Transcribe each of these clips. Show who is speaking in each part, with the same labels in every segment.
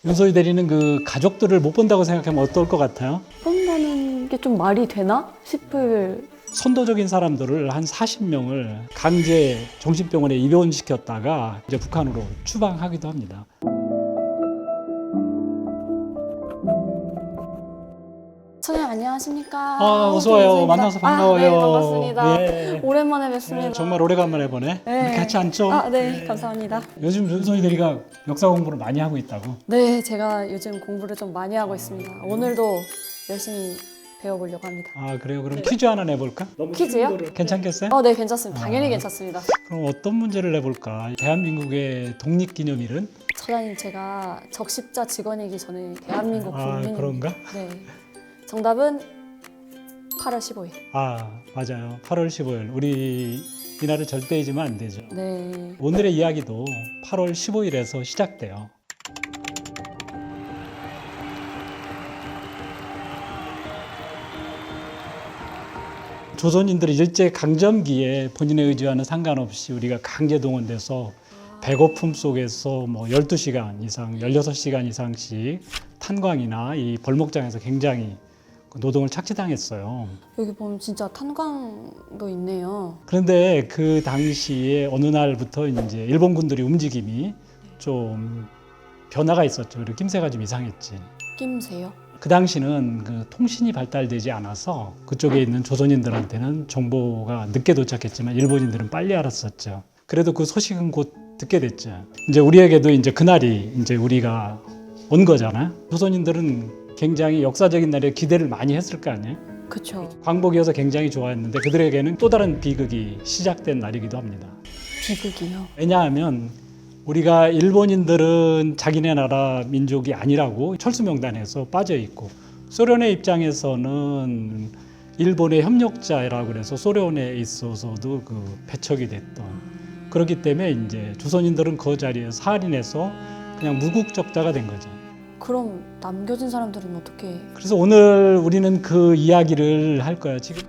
Speaker 1: 윤소희 대리는 그 가족들을 못 본다고 생각하면 어떨 것 같아요?
Speaker 2: 본다는 게 좀 말이 되나 싶을.
Speaker 1: 선도적인 사람들을 한 40명을 강제 정신병원에 입원시켰다가 이제 북한으로 추방하기도 합니다.
Speaker 2: 선생님 안녕하십니까?
Speaker 1: 어서 와요.
Speaker 2: 김수희입니다.
Speaker 1: 만나서 반가워요.
Speaker 2: 네, 반갑습니다.
Speaker 1: 예.
Speaker 2: 오랜만에 뵙습니다.
Speaker 1: 정말 오래간만에 보네.
Speaker 2: 네.
Speaker 1: 우리 같이 앉죠?
Speaker 2: 네, 감사합니다.
Speaker 1: 요즘 윤소희 대리가 역사 공부를 많이 하고 있다고.
Speaker 2: 네, 제가 요즘 공부를 좀 많이 하고 있습니다. 오늘도 열심히 배워보려고 합니다.
Speaker 1: 아 그래요? 그럼 퀴즈 하나 내볼까?
Speaker 2: 퀴즈요?
Speaker 1: 괜찮겠어요?
Speaker 2: 네, 괜찮습니다. 당연히 괜찮습니다.
Speaker 1: 그럼 어떤 문제를 내볼까? 대한민국의 독립기념일은?
Speaker 2: 사장님, 제가 적십자 직원이기 전에 대한민국
Speaker 1: 아
Speaker 2: 국민입니다.
Speaker 1: 그런가?
Speaker 2: 네, 정답은 8월 15일.
Speaker 1: 아 맞아요. 8월 15일. 우리 이날을 절대 잊으면 안 되죠.
Speaker 2: 네,
Speaker 1: 오늘의 이야기도 8월 15일에서 시작돼요. 조선인들이 일제 강점기에 본인의 의지와는 상관없이 우리가 강제 동원돼서 배고픔 속에서 뭐 12시간 이상, 16시간 이상씩 탄광이나 이 벌목장에서 굉장히 노동을 착취당했어요.
Speaker 2: 여기 보면 진짜 탄광도 있네요.
Speaker 1: 그런데 그 당시에 어느 날부터 이제 일본군들이 움직임이 좀 변화가 있었죠. 그리고 낌새가 좀 이상했지.
Speaker 2: 낌새요?
Speaker 1: 그 당시는 그 통신이 발달되지 않아서 그쪽에 있는 조선인들한테는 정보가 늦게 도착했지만 일본인들은 빨리 알았었죠. 그래도 그 소식은 곧 듣게 됐죠. 이제 우리에게도 이제 그날이 이제 우리가 온 거잖아요. 조선인들은 굉장히 역사적인 날에 기대를 많이 했을 거 아니에요.
Speaker 2: 그쵸.
Speaker 1: 광복이어서 굉장히 좋아했는데 그들에게는 또 다른 비극이 시작된 날이기도 합니다.
Speaker 2: 비극이요?
Speaker 1: 왜냐하면 우리가 일본인들은 자기네 나라 민족이 아니라고 철수명단에서 빠져 있고 소련의 입장에서는 일본의 협력자라고 그래서 소련에 있어서도 그 배척이 됐던 그렇기 때문에 이제 조선인들은 그 자리에 살인해서 그냥 무국적자가 된 거죠.
Speaker 2: 그럼 남겨진 사람들은 어떻게?
Speaker 1: 그래서 오늘 우리는 그 이야기를 할 거야. 지금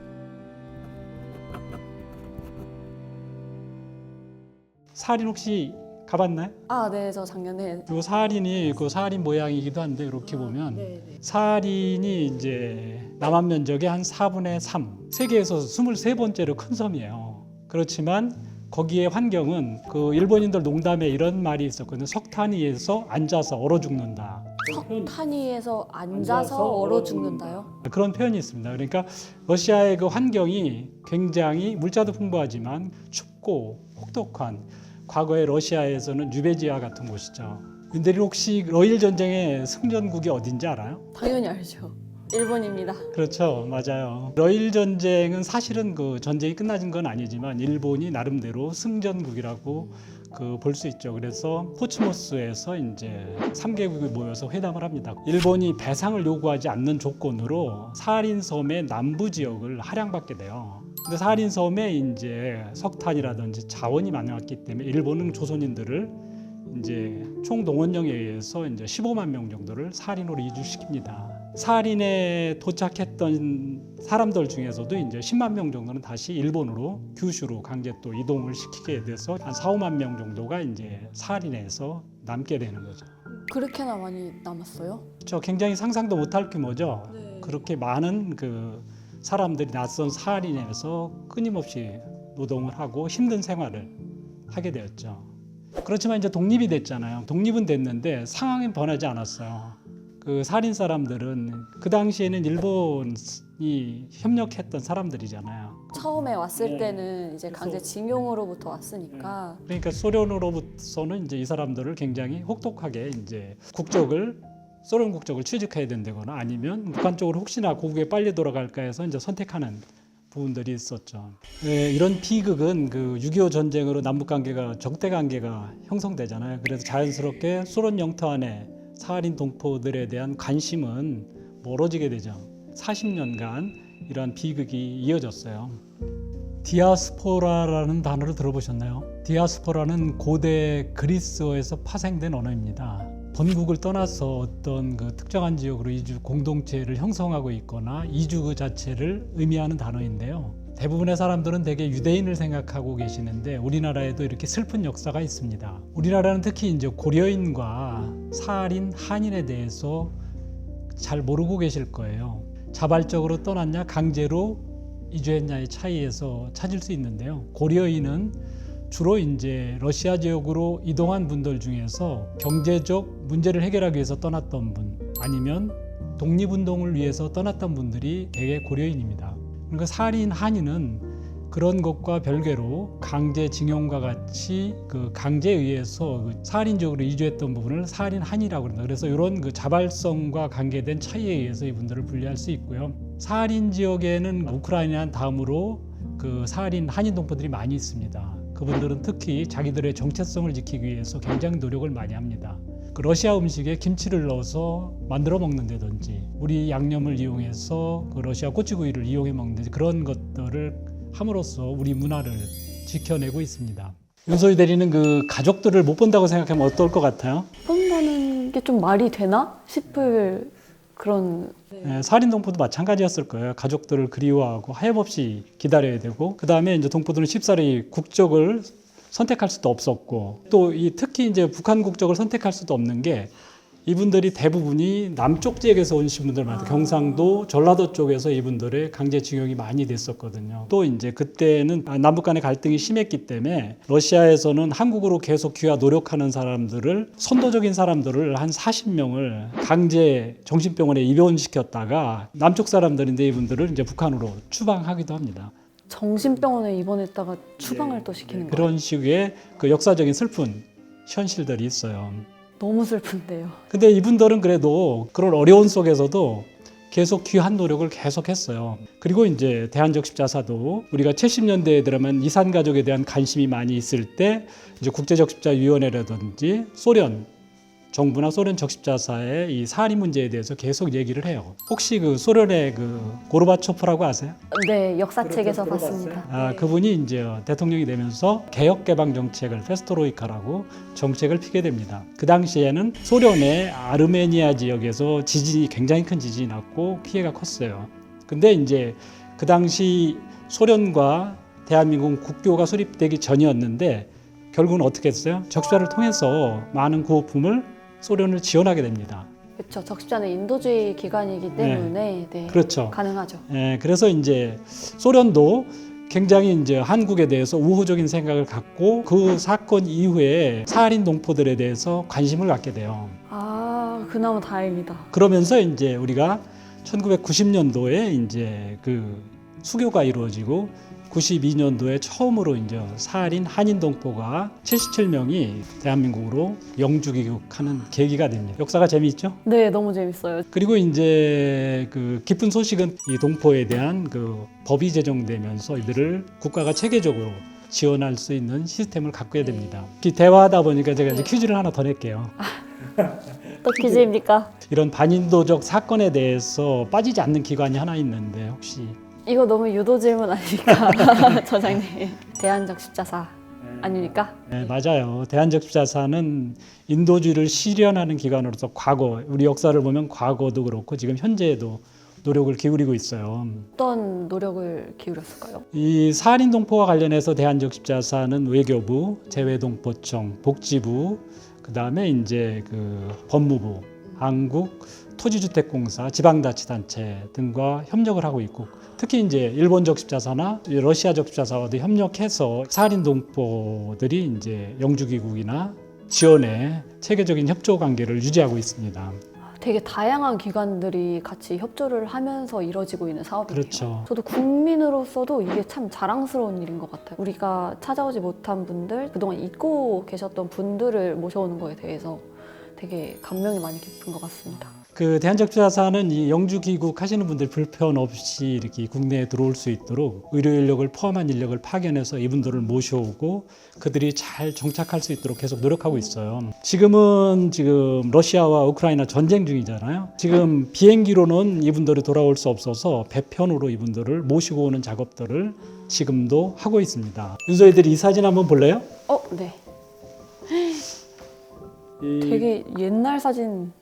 Speaker 1: 살인 혹시 가봤나요?
Speaker 2: 네, 저 작년에.
Speaker 1: 요 사할인이 그 사할인 모양이기도 한데 이렇게 보면
Speaker 2: 네.
Speaker 1: 사할인이 이제 남한 면적의 한 4분의 3, 세계에서 23번째로 큰 섬이에요. 그렇지만 거기에 환경은 그 일본인들 농담에 이런 말이 있었거든요. 석탄 위에서 앉아서 얼어 죽는다.
Speaker 2: 석탄 위에서 앉아서 얼어 죽는다요?
Speaker 1: 그런 표현이 있습니다. 그러니까 러시아의 그 환경이 굉장히 물자도 풍부하지만 춥고 혹독한 과거의 러시아에서는 유배지와 같은 곳이죠. 윤대리 혹시 러일 전쟁의 승전국이 어딘지 알아요?
Speaker 2: 당연히 알죠. 일본입니다.
Speaker 1: 그렇죠, 맞아요. 러일 전쟁은 사실은 그 전쟁이 끝나진 건 아니지만 일본이 나름대로 승전국이라고 그 볼 수 있죠. 그래서 포츠모스에서 이제 3개국이 모여서 회담을 합니다. 일본이 배상을 요구하지 않는 조건으로 사할인 섬의 남부 지역을 할양받게 돼요. 근데 사할인 섬에 이제 석탄이라든지 자원이 많았기 때문에 일본은 조선인들을 이제 총동원령에 의해서 이제 15만 명 정도를 사할인으로 이주시킵니다. 사할인에 도착했던 사람들 중에서도 이제 10만 명 정도는 다시 일본으로 규슈로 강제 또 이동을 시키게 돼서 한 4, 5만 명 정도가 이제 사할인에서 남게 되는 거죠.
Speaker 2: 그렇게나 많이 남았어요?
Speaker 1: 저 굉장히 상상도 못할 규모죠.
Speaker 2: 네.
Speaker 1: 그렇게 많은 그 사람들이 낯선 사할인에서 끊임없이 노동을 하고 힘든 생활을 하게 되었죠. 그렇지만 이제 독립이 됐잖아요. 독립은 됐는데 상황은 변하지 않았어요. 그 살인 사람들은 그 당시에는 일본이 협력했던 사람들이잖아요.
Speaker 2: 처음에 왔을
Speaker 1: 네.
Speaker 2: 때는 이제 강제 징용으로부터 왔으니까.
Speaker 1: 그러니까 소련으로부터는 이제 이 사람들을 굉장히 혹독하게 이제 국적을 소련 국적을 취직해야 된다거나 아니면 북한 쪽으로 혹시나 고국에 빨리 돌아갈까 해서 이제 선택하는 부분들이 있었죠. 네, 이런 비극은 그 6.25 전쟁으로 남북 관계가 적대 관계가 형성되잖아요. 그래서 자연스럽게 소련 영토 안에 사할인 동포들에 대한 관심은 멀어지게 되죠. 40년간 이러한 비극이 이어졌어요. 디아스포라라는 단어를 들어보셨나요? 디아스포라는 고대 그리스어에서 파생된 언어입니다. 본국을 떠나서 어떤 그 특정한 지역으로 이주 공동체를 형성하고 있거나 이주 그 자체를 의미하는 단어인데요. 대부분의 사람들은 대개 유대인을 생각하고 계시는데 우리나라에도 이렇게 슬픈 역사가 있습니다. 우리나라는 특히 이제 고려인과 사할인 한인에 대해서 잘 모르고 계실 거예요. 자발적으로 떠났냐 강제로 이주했냐의 차이에서 찾을 수 있는데요. 고려인은 주로 이제 러시아 지역으로 이동한 분들 중에서 경제적 문제를 해결하기 위해서 떠났던 분 아니면 독립운동을 위해서 떠났던 분들이 대개 고려인입니다. 그러니까 사할인 한인은 그런 것과 별개로 강제징용과 같이 그 강제에 의해서 그 사할인 지역으로 이주했던 부분을 사할인 한이라고 합니다. 그래서 이런 그 자발성과 관계된 차이에 의해서 이분들을 분리할 수 있고요. 사할인 지역에는 우크라이나 다음으로 그 사할인 한인 동포들이 많이 있습니다. 그분들은 특히 자기들의 정체성을 지키기 위해서 굉장히 노력을 많이 합니다. 그 러시아 음식에 김치를 넣어서 만들어 먹는다든지 우리 양념을 이용해서 그 러시아 꼬치구이를 이용해 먹는다든지 그런 것들을 함으로써 우리 문화를 지켜내고 있습니다. 윤소희 대리는 그 가족들을 못 본다고 생각하면 어떨 것 같아요?
Speaker 2: 본다는 게 좀 말이 되나 싶을 그런.
Speaker 1: 네, 사할인 동포도 마찬가지였을 거예요. 가족들을 그리워하고 하염없이 기다려야 되고 그 다음에 이제 동포들은 쉽사리 국적을 선택할 수도 없었고 또 이 특히 이제 북한 국적을 선택할 수도 없는 게 이분들이 대부분이 남쪽 지역에서 오신 분들 많아요. 경상도, 전라도 쪽에서 이분들의 강제징용이 많이 됐었거든요. 또 이제 그때는 남북 간의 갈등이 심했기 때문에 러시아에서는 한국으로 계속 귀화 노력하는 사람들을 선도적인 사람들을 한 40명을 강제 정신병원에 입원시켰다가 남쪽 사람들인데 이분들을 이제 북한으로 추방하기도 합니다.
Speaker 2: 정신병원에 입원했다가 추방을 또 시키는 거예요.
Speaker 1: 그런 식의 그 역사적인 슬픈 현실들이 있어요.
Speaker 2: 너무 슬픈데요.
Speaker 1: 근데 이분들은 그래도 그런 어려운 속에서도 계속 귀한 노력을 계속했어요. 그리고 이제 대한적 십자사도 우리가 70년대에 들어가면 이산 가족에 대한 관심이 많이 있을 때 이제 국제적 십자위원회라든지 소련 정부나 소련 적십자사의 이 사할인 문제에 대해서 계속 얘기를 해요. 혹시 그 소련의 그 고르바초프라고 아세요?
Speaker 2: 네, 역사책에서 봤습니다.
Speaker 1: 그분이 이제 대통령이 되면서 개혁 개방 정책을 페스트로이카라고 정책을 피게 됩니다. 그 당시에는 소련의 아르메니아 지역에서 지진이 굉장히 큰 지진이 났고 피해가 컸어요. 근데 이제 그 당시 소련과 대한민국 국교가 수립되기 전이었는데 결국은 어떻게 했어요? 적십자를 통해서 많은 구호품을 소련을 지원하게 됩니다.
Speaker 2: 그렇죠. 적십자는 인도주의 기관이기 때문에 네,
Speaker 1: 그렇죠.
Speaker 2: 가능하죠.
Speaker 1: 그래서 이제 소련도 굉장히 이제 한국에 대해서 우호적인 생각을 갖고 그 사건 이후에 사할인 동포들에 대해서 관심을 갖게 돼요.
Speaker 2: 아, 그나마 다행이다.
Speaker 1: 그러면서 이제 우리가 1990년도에 이제 그 수교가 이루어지고 92년도에 처음으로 이제 사할인 한인 동포가 77명이 대한민국으로 영주 귀국하는 계기가 됩니다. 역사가 재미있죠?
Speaker 2: 네, 너무 재밌어요.
Speaker 1: 그리고 이제 그 기쁜 소식은 이 동포에 대한 그 법이 제정되면서 이들을 국가가 체계적으로 지원할 수 있는 시스템을 갖게 됩니다. 대화하다 보니까 제가 이제 퀴즈를 하나 더 낼게요.
Speaker 2: 또 퀴즈입니까?
Speaker 1: 이런 반인도적 사건에 대해서 빠지지 않는 기관이 하나 있는데 혹시
Speaker 2: 이거 너무 유도 질문 아닙니까? 저장님. 대한적 십자사 아닙니까?
Speaker 1: 네, 맞아요. 대한적십자사는 인도주의를 실현하는 기관으로서 과거, 우리 역사를 보면 과거도 그렇고 지금 현재에도 노력을 기울이고 있어요.
Speaker 2: 어떤 노력을 기울였을까요?
Speaker 1: 이 사할인 동포와 관련해서 대한적십자사는 외교부, 재외동포청, 복지부, 그다음에 이제 그 법무부, 한국 토지주택공사, 지방자치단체 등과 협력을 하고 있고 특히 이제 일본적 십자사나 러시아적 십자사와도 협력해서 사할인 동포들이 이제 영주귀국이나 지원에 체계적인 협조 관계를 유지하고 있습니다.
Speaker 2: 되게 다양한 기관들이 같이 협조를 하면서 이루어지고 있는 사업이네요.
Speaker 1: 그렇죠.
Speaker 2: 저도 국민으로서도 이게 참 자랑스러운 일인 것 같아요. 우리가 찾아오지 못한 분들, 그동안 잊고 계셨던 분들을 모셔오는 거에 대해서 되게 감명이 많이 깊은 것 같습니다.
Speaker 1: 그 대한적십자사는 이 영주 귀국하시는 분들 불편 없이 이렇게 국내에 들어올 수 있도록 의료 인력을 포함한 인력을 파견해서 이분들을 모셔오고 그들이 잘 정착할 수 있도록 계속 노력하고 있어요. 지금 러시아와 우크라이나 전쟁 중이잖아요. 지금 비행기로는 이분들이 돌아올 수 없어서 배편으로 이분들을 모시고 오는 작업들을 지금도 하고 있습니다. 윤서희들이 이 사진 한번 볼래요?
Speaker 2: 네. 되게 옛날 사진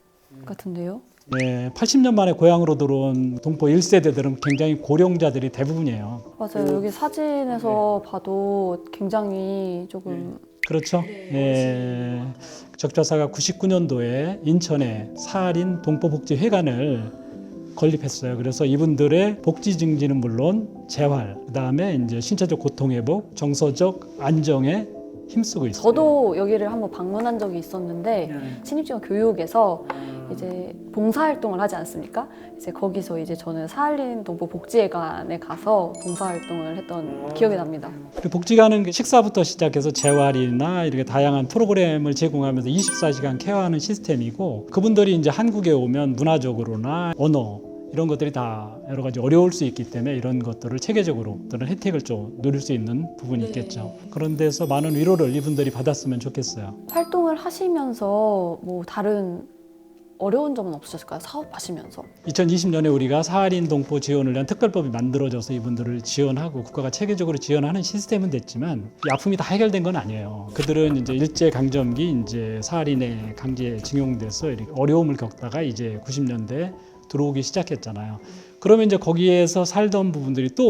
Speaker 2: 같은데요?
Speaker 1: 네, 80년 만에 고향으로 들어온 동포 1세대들은 굉장히 고령자들이 대부분이에요.
Speaker 2: 맞아요. 여기 사진에서 봐도 굉장히 조금
Speaker 1: 그렇죠. 네. 적좌사가 99년도에 인천에 사할인 동포복지회관을 건립했어요. 그래서 이분들의 복지 증진은 물론 재활, 그다음에 이제 신체적 고통 회복, 정서적 안정에 힘쓰고 있어요.
Speaker 2: 저도 여기를 한번 방문한 적이 있었는데 신입직원 교육에서 이제 봉사활동을 하지 않습니까? 이제 거기서 이제 저는 사할린 동포 복지회관에 가서 봉사활동을 했던 기억이 납니다.
Speaker 1: 그 복지관은 그 식사부터 시작해서 재활이나 이렇게 다양한 프로그램을 제공하면서 24시간 케어하는 시스템이고, 그분들이 이제 한국에 오면 문화적으로나 언어 이런 것들이 다 여러 가지 어려울 수 있기 때문에 이런 것들을 체계적으로 어떤 혜택을 좀 누릴 수 있는 부분이 있겠죠. 그런 데서 많은 위로를 이분들이 받았으면 좋겠어요.
Speaker 2: 활동을 하시면서 뭐 다른 어려운 점은 없으셨을까요? 사업하시면서.
Speaker 1: 2020년에 우리가 사할인 동포 지원을 위한 특별법이 만들어져서 이분들을 지원하고 국가가 체계적으로 지원하는 시스템은 됐지만 이 아픔이 다 해결된 건 아니에요. 그들은 이제 일제 강점기 이제 사할인에 강제 징용돼서 이렇게 어려움을 겪다가 이제 90년대 들어오기 시작했잖아요. 그러면 이제 거기에서 살던 부분들이 또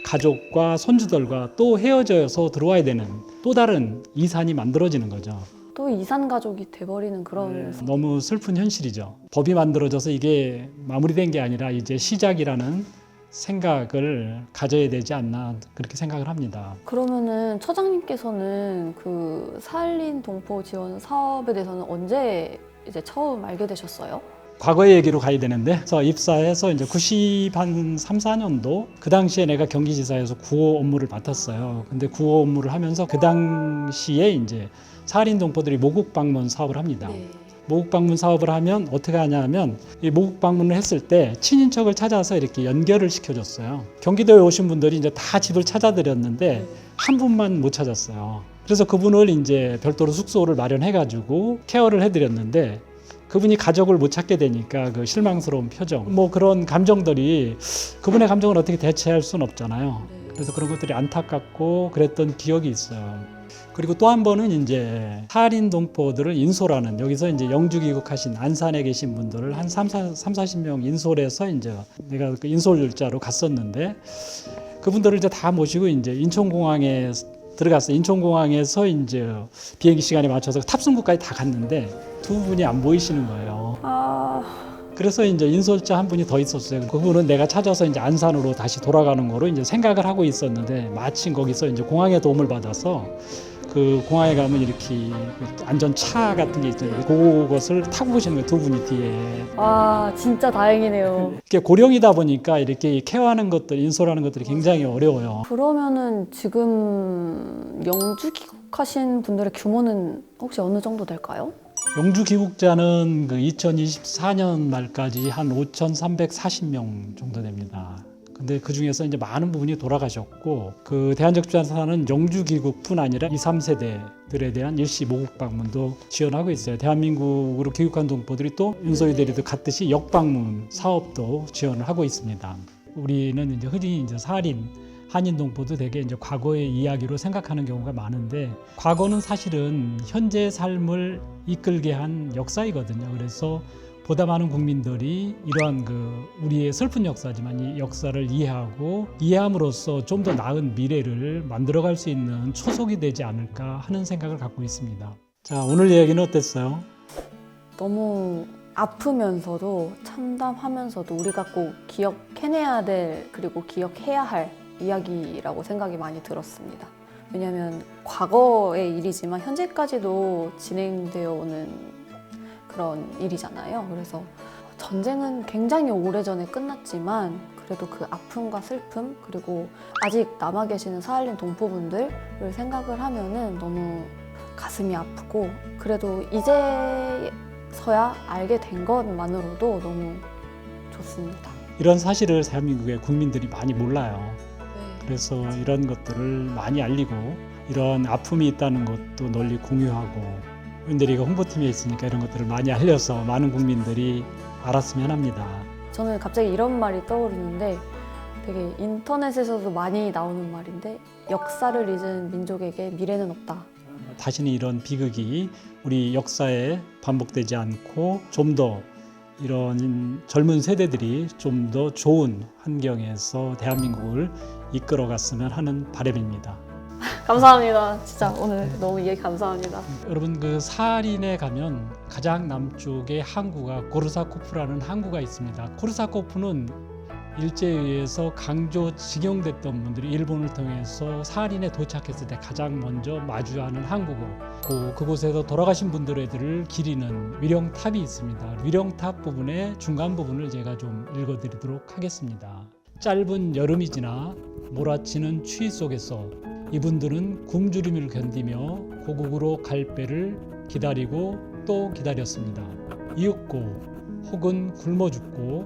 Speaker 1: 가족과 손주들과 또 헤어져서 들어와야 되는 또 다른 이산이 만들어지는 거죠.
Speaker 2: 또 이산 가족이 돼버리는 그런
Speaker 1: 너무 슬픈 현실이죠. 법이 만들어져서 이게 마무리된 게 아니라 이제 시작이라는 생각을 가져야 되지 않나 그렇게 생각을 합니다.
Speaker 2: 그러면은 처장님께서는 그 사할린 동포 지원 사업에 대해서는 언제 이제 처음 알게 되셨어요?
Speaker 1: 과거의 얘기로 가야 되는데, 그래서 입사해서 이제 90한 3, 4년도 그 당시에 내가 경기지사에서 구호 업무를 맡았어요. 근데 구호 업무를 하면서 그 당시에 이제 사할인 동포들이 모국 방문 사업을 합니다. 모국 방문 사업을 하면 어떻게 하냐면 이 모국 방문을 했을 때 친인척을 찾아서 이렇게 연결을 시켜줬어요. 경기도에 오신 분들이 이제 다 집을 찾아드렸는데 한 분만 못 찾았어요. 그래서 그분을 이제 별도로 숙소를 마련해가지고 케어를 해드렸는데 그분이 가족을 못 찾게 되니까 그 실망스러운 표정, 뭐 그런 감정들이 그분의 감정을 어떻게 대체할 수는 없잖아요. 그래서 그런 것들이 안타깝고 그랬던 기억이 있어요. 그리고 또 한 번은 이제 사할인 동포들을 인솔하는, 여기서 이제 영주 귀국하신 안산에 계신 분들을 한 40명 인솔해서 이제 내가 그 인솔자로 갔었는데 그분들을 이제 다 모시고 이제 인천공항에 들어갔어요. 인천공항에서 이제 비행기 시간에 맞춰서 탑승구까지 다 갔는데 두 분이 안 보이시는 거예요. 그래서 이제 인솔자 한 분이 더 있었어요. 그분은 내가 찾아서 이제 안산으로 다시 돌아가는 거로 이제 생각을 하고 있었는데 마침 거기서 이제 공항의 도움을 받아서 그 공항에 가면 이렇게 안전차 같은 게 있잖아요. 그것을 타고 보시는 거예요. 두 분이 뒤에.
Speaker 2: 와 진짜 다행이네요.
Speaker 1: 이게 고령이다 보니까 이렇게 케어하는 것들, 인솔하는 것들이 굉장히 어려워요.
Speaker 2: 그러면은 지금 영주 귀국하신 분들의 규모는 혹시 어느 정도 될까요?
Speaker 1: 영주 귀국자는 그 2024년 말까지 한 5,340명 정도 됩니다. 근데 그 중에서 이제 많은 부분이 돌아가셨고, 그 대한적주사는 영주 귀국뿐 아니라 2, 3세대들에 대한 일시 모국 방문도 지원하고 있어요. 대한민국으로 귀국한 동포들이 또 윤소희대리도 갔듯이 역방문 사업도 지원을 하고 있습니다. 우리는 이제 흔히 이제 사할인 한인 동포도 되게 이제 과거의 이야기로 생각하는 경우가 많은데, 과거는 사실은 현재 삶을 이끌게 한 역사이거든요. 그래서 보다 많은 국민들이 이러한 그 우리의 슬픈 역사지만 이 역사를 이해하고 이해함으로써 좀 더 나은 미래를 만들어갈 수 있는 초석이 되지 않을까 하는 생각을 갖고 있습니다. 자, 오늘 이야기는 어땠어요?
Speaker 2: 너무 아프면서도 참담하면서도 우리가 꼭 기억해내야 될 그리고 기억해야 할 이야기라고 생각이 많이 들었습니다. 왜냐하면 과거의 일이지만 현재까지도 진행되어 오는 그런 일이잖아요. 그래서 전쟁은 굉장히 오래전에 끝났지만 그래도 그 아픔과 슬픔 그리고 아직 남아 계시는 사할린 동포분들을 생각을 하면은 너무 가슴이 아프고, 그래도 이제서야 알게 된 것만으로도 너무 좋습니다.
Speaker 1: 이런 사실을 대한민국의 국민들이 많이 몰라요. 그래서 이런 것들을 많이 알리고 이런 아픔이 있다는 것도 널리 공유하고, 윤대리가 홍보팀에 있으니까 이런 것들을 많이 알려서 많은 국민들이 알았으면 합니다.
Speaker 2: 저는 갑자기 이런 말이 떠오르는데 되게 인터넷에서도 많이 나오는 말인데, 역사를 잊은 민족에게 미래는 없다.
Speaker 1: 다시는 이런 비극이 우리 역사에 반복되지 않고 좀 더 이런 젊은 세대들이 좀 더 좋은 환경에서 대한민국을 이끌어갔으면 하는 바람입니다.
Speaker 2: 감사합니다. 진짜 오늘 너무 이야기 감사합니다.
Speaker 1: 여러분 그 사할인에 가면 가장 남쪽에 항구가 고르사코프라는 항구가 있습니다. 고르사코프는 일제에 의해서 강제징용됐던 분들이 일본을 통해서 사할인에 도착했을 때 가장 먼저 마주하는 항구고 그곳에서 돌아가신 분들을 기리는 위령탑이 있습니다. 위령탑 부분의 중간 부분을 제가 좀 읽어드리도록 하겠습니다. 짧은 여름이 지나 몰아치는 추위 속에서 이분들은 굶주림을 견디며 고국으로 갈 배를 기다리고 또 기다렸습니다. 이윽고 혹은 굶어 죽고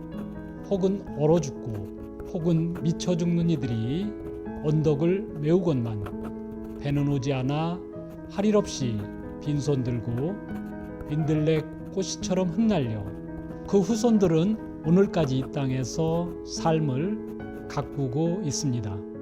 Speaker 1: 혹은 얼어 죽고 혹은 미쳐 죽는 이들이 언덕을 메우건만 배는 오지 않아 할 일 없이 빈손 들고 민들레 꽃이처럼 흩날려 그 후손들은 오늘까지 이 땅에서 삶을 가꾸고 있습니다.